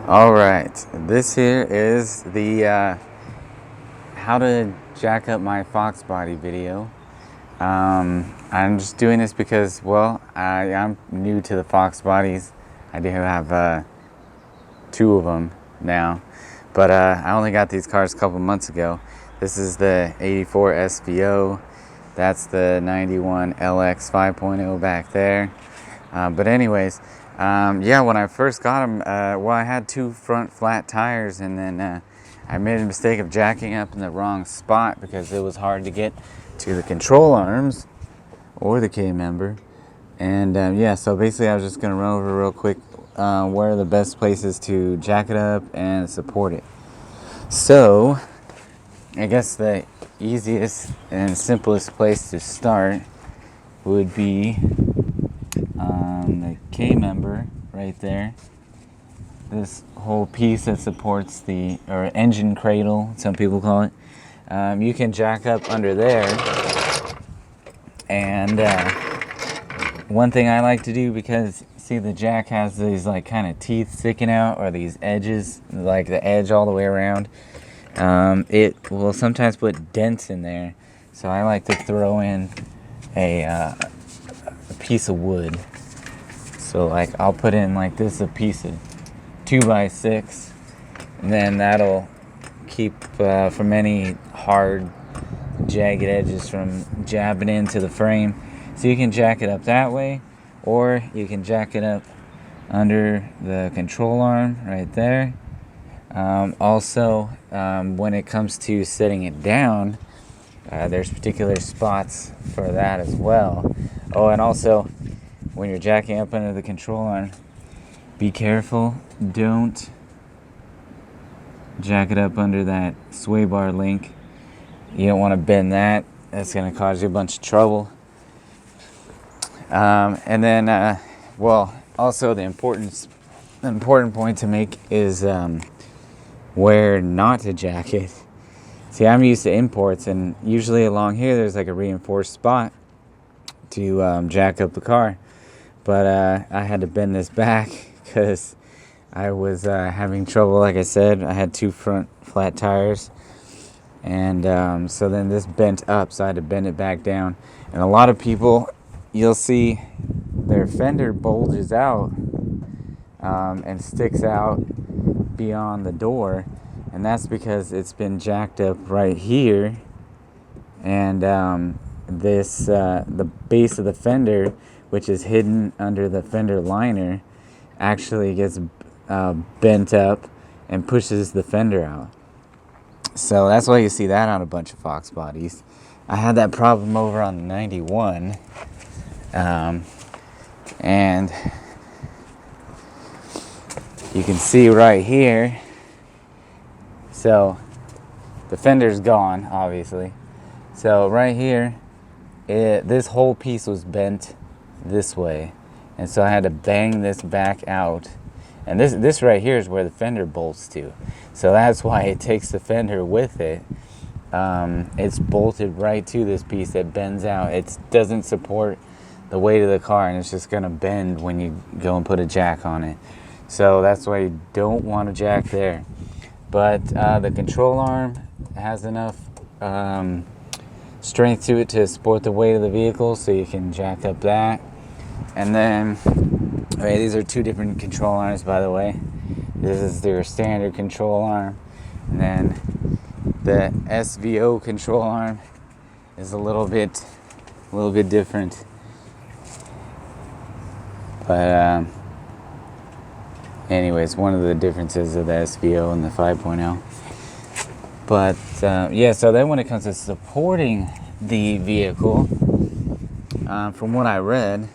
Alright, this here is the how to jack up my Fox body video. I'm just doing this because, well, I'm new to the Fox bodies. I do have two of them now, but I only got these cars a couple months ago. This is the 84 SVO. That's the 91 LX 5.0 back there. But anyways, yeah, when I first got them, well, I had two front flat tires, and then I made a mistake of jacking up in the wrong spot because it was hard to get to the control arms or the K-member. And yeah, so basically I was just going to run over real quick where are the best places to jack it up and support it. So I guess the easiest and simplest place to start would be the K-member right there. This whole piece that supports the, or engine cradle, some people call it. You can jack up under there. And one thing I like to do, because see the jack has these like kind of teeth sticking out, or these edges, like the edge all the way around. It will sometimes put dents in there, so I like to throw in a piece of wood. So like I'll put in like this a piece of 2x6, and then that'll keep from any hard jagged edges from jabbing into the frame. So you can jack it up that way, or you can jack it up under the control arm right there. Also, when it comes to setting it down, there's particular spots for that as well. Oh, and also when you're jacking up under the control arm, be careful, don't jack it up under that sway bar link. You don't want to bend that. That's going to cause you a bunch of trouble. And then, well, also the important point to make is where not to jack it. See, I'm used to imports, and usually along here there's like a reinforced spot to jack up the car. But I had to bend this back because I was having trouble. Like I said, I had two front flat tires, and so then this bent up, so I had to bend it back down. And a lot of people, you'll see their fender bulges out and sticks out beyond the door, and that's because it's been jacked up right here, and this the base of the fender, which is hidden under the fender liner, actually gets bent up and pushes the fender out. So that's why you see that on a bunch of Fox bodies. I had that problem over on the 91, and you can see right here. So the fender's gone, obviously. So right here, this whole piece was bent this way, and so I had to bang this back out, and this right here is where the fender bolts to, so that's why it takes the fender with it. It's bolted right to this piece that bends out. It doesn't support the weight of the car, and it's just gonna bend when you go and put a jack on it. So that's why you don't want to jack there. But the control arm has enough strength to it to support the weight of the vehicle, so you can jack up that. And then, okay, these are two different control arms, by the way. This is their standard control arm, and then the SVO control arm is a little bit different. But anyways, one of the differences of the SVO and the 5.0. But yeah, so then when it comes to supporting the vehicle, from what I read,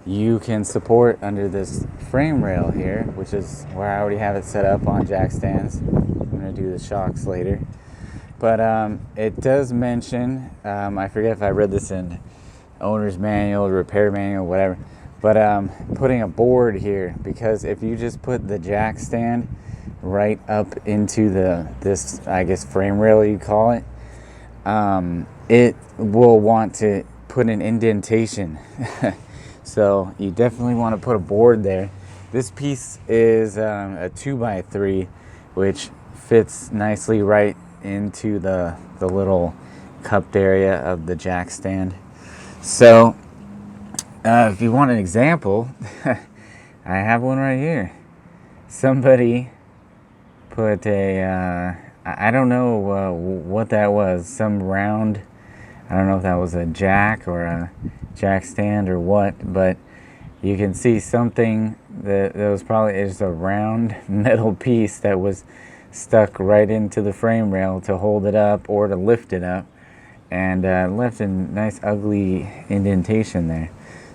you can support under this frame rail here, which is where I already have it set up on jack stands. I'm going to do the shocks later. But it does mention, I forget if I read this in owner's manual, repair manual, whatever, but putting a board here, because if you just put the jack stand right up into this, I guess, frame rail you call it, it will want to put an indentation. So you definitely want to put a board there, This piece is a 2x3, which fits nicely right into the little cupped area of the jack stand. So if you want an example, I have one right here. Somebody put a I don't know what that was, some round, I don't know if that was a jack or a jack stand or what, but you can see something that was probably just a round metal piece that was stuck right into the frame rail to hold it up or to lift it up, and left a nice ugly indentation there.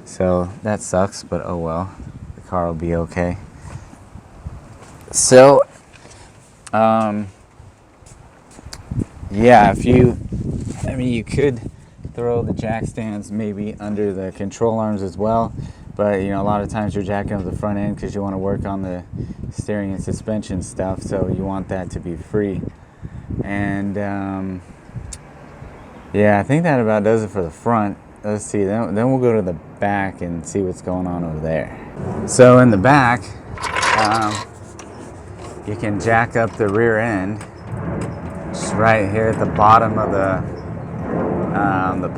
So that sucks, but oh well, the car will be okay. So yeah, you could throw the jack stands maybe under the control arms as well, but a lot of times you're jacking up the front end because you want to work on the steering and suspension stuff, so you want that to be free. And yeah, I think that about does it for the front. Let's see, then we'll go to the back and see what's going on over there. So in the back, you can jack up the rear end just right here at the bottom of the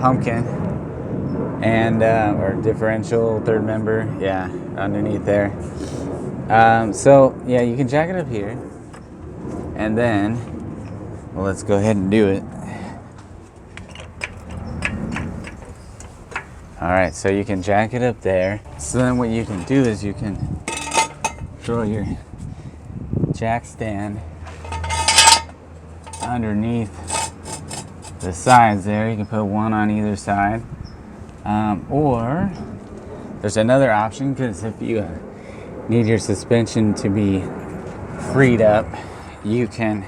pumpkin, and or differential third member, yeah, underneath there. So yeah, you can jack it up here, and then, well, let's go ahead and do it. All right, so you can jack it up there. So then what you can do is you can throw your jack stand underneath the sides there. You can put one on either side, or there's another option, because if you need your suspension to be freed up, you can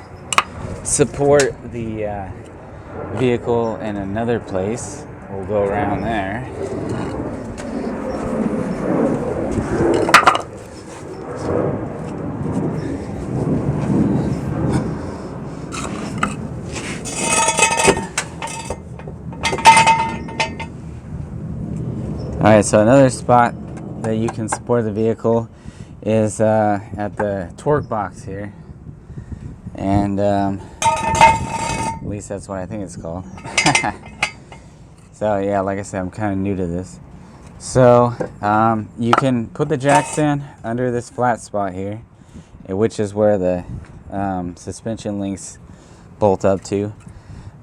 support the vehicle in another place. We'll go around there. Alright, so another spot that you can support the vehicle is at the torque box here. And at least that's what I think it's called. So yeah, like I said, I'm kind of new to this. So you can put the jack stand under this flat spot here, which is where the suspension links bolt up to.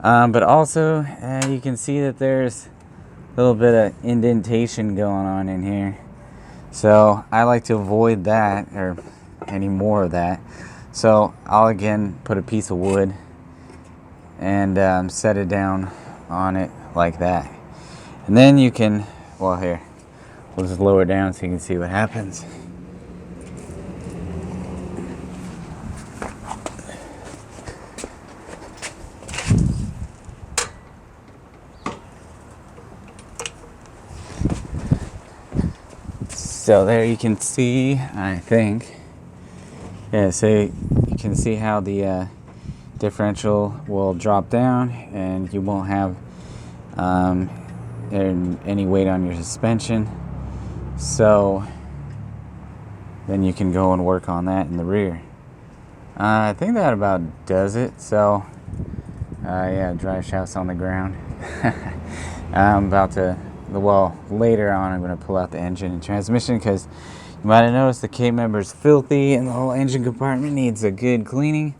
But also you can see that there's a little bit of indentation going on in here. So I like to avoid that, or any more of that. So I'll again put a piece of wood and set it down on it like that. And then you can, well, here, we'll just lower it down so you can see what happens. So there you can see, I think, yeah, so you can see how the differential will drop down, and you won't have any weight on your suspension. So then you can go and work on that in the rear. I think that about does it. So yeah, drive shaft's on the ground. I'm about to, well, later on I'm going to pull out the engine and transmission, because you might have noticed the K-member's filthy and the whole engine compartment needs a good cleaning.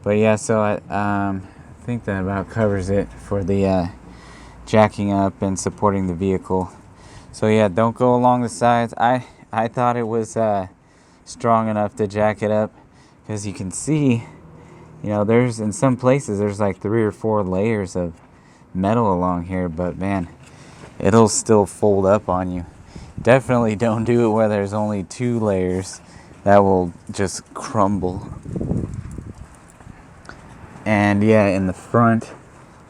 But yeah, so I think that about covers it for the jacking up and supporting the vehicle. So yeah, don't go along the sides. I thought it was strong enough to jack it up, because you can see, there's, in some places there's like 3 or 4 layers of metal along here, but man, it'll still fold up on you. Definitely don't do it where there's only 2 layers. That will just crumble. And yeah, in the front,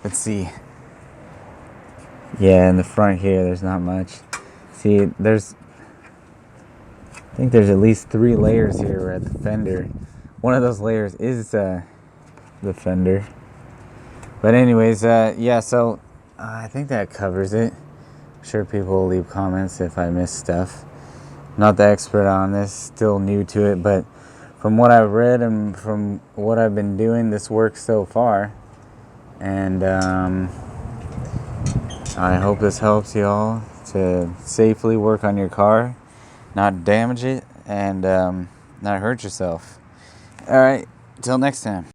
let's see. Yeah, in the front here, there's not much. See, I think there's at least 3 layers here at the fender. One of those layers is the fender. But anyways, yeah, so I think that covers it. I'm sure people will leave comments if I miss stuff. Not the expert on this, still new to it, but from what I've read and from what I've been doing, this works so far. And I hope this helps you all to safely work on your car, not damage it, and not hurt yourself. All right, till next time.